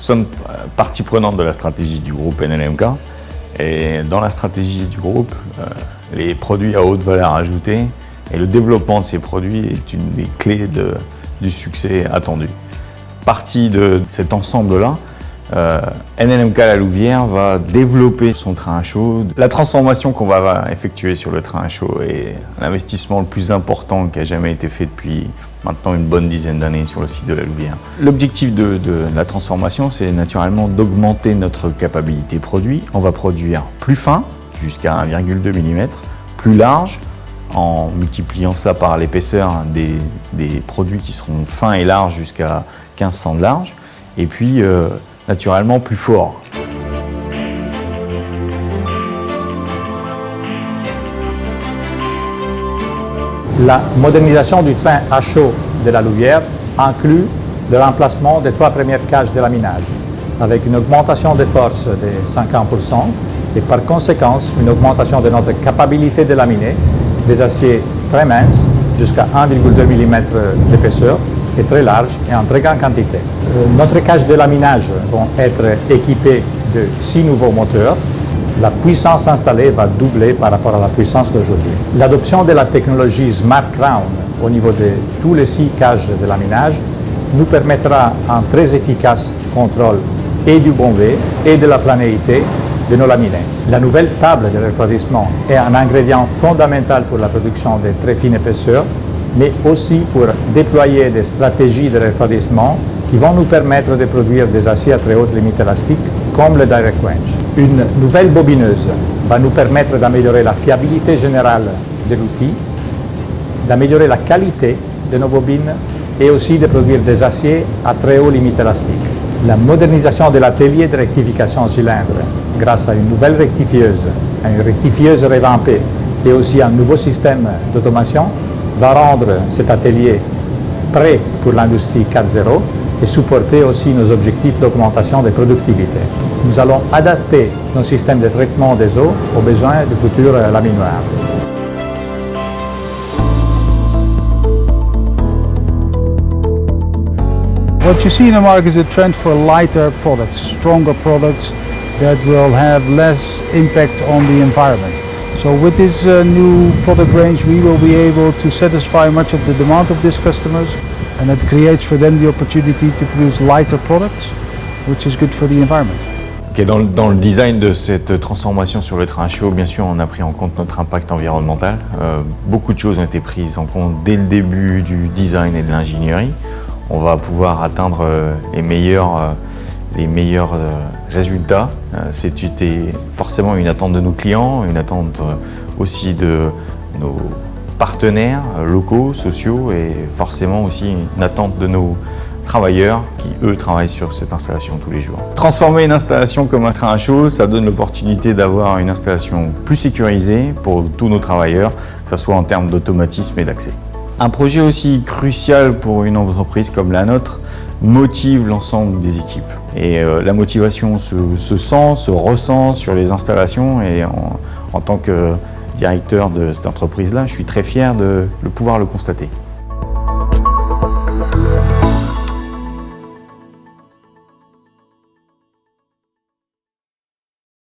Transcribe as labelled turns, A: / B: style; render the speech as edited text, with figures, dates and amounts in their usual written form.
A: sommes partie prenante de la stratégie du groupe NLMK. Et dans la stratégie du groupe, les produits à haute valeur ajoutée et le développement de ces produits est une des clés du succès attendu. Partie de cet ensemble-là, NLMK La Louvière va développer son train à chaud. La transformation qu'on va effectuer sur le train à chaud est l'investissement le plus important qui a jamais été fait depuis maintenant une bonne dizaine d'années sur le site de La Louvière. L'objectif de la transformation, c'est naturellement d'augmenter notre capacité produit. On va produire plus fin, jusqu'à 1,2 mm, plus large, en multipliant ça par l'épaisseur des produits qui seront fins et larges jusqu'à 15 cm de large, et puis naturellement plus fort.
B: La modernisation du train à chaud de La Louvière inclut le remplacement des 3 premières cages de laminage, avec une augmentation des forces de 50% et par conséquent une augmentation de notre capacité de laminer des aciers très minces jusqu'à 1,2 mm d'épaisseur et très large et en très grande quantité. Notre cage de laminage vont être équipées de 6 nouveaux moteurs. La puissance installée va doubler par rapport à la puissance d'aujourd'hui. L'adoption de la technologie Smart Crown au niveau de tous les 6 cages de laminage nous permettra un très efficace contrôle et du bombé et de la planéité de nos laminés. La nouvelle table de refroidissement est un ingrédient fondamental pour la production de très fines épaisseurs, mais aussi pour déployer des stratégies de refroidissement qui vont nous permettre de produire des aciers à très haute limite élastique comme le Direct Quench. Une nouvelle bobineuse va nous permettre d'améliorer la fiabilité générale de l'outil, d'améliorer la qualité de nos bobines et aussi de produire des aciers à très haute limite élastique. La modernisation de l'atelier de rectification cylindre grâce à une nouvelle rectifieuse, à une rectifieuse revampée et aussi un nouveau système d'automation va rendre cet atelier prêt pour l'industrie 4.0 et supporter aussi nos objectifs d'augmentation de productivité. Nous allons adapter nos systèmes de traitement des eaux aux besoins du futur laminoir.
C: What you see in the market is a trend for lighter products, stronger products that will have less impact on the environment. So with this new product range, we will be able to satisfy much of the demand of these customers, and it creates for them the opportunity to produce lighter products, which is good for the environment.
A: Okay, dans le design de cette transformation sur le train à chaud, bien sûr, on a pris en compte notre impact environnemental. Beaucoup de choses ont été prises en compte dès le début du design et de l'ingénierie. On va pouvoir atteindre les meilleurs résultats. C'était forcément une attente de nos clients, une attente aussi de nos partenaires locaux, sociaux et forcément aussi une attente de nos travailleurs qui, eux, travaillent sur cette installation tous les jours. Transformer une installation comme un train à chaud, ça donne l'opportunité d'avoir une installation plus sécurisée pour tous nos travailleurs, que ce soit en termes d'automatisme et d'accès. Un projet aussi crucial pour une entreprise comme la nôtre motive l'ensemble des équipes. Et la motivation se sent, se ressent sur les installations et en tant que directeur de cette entreprise-là, je suis très fier de pouvoir le constater.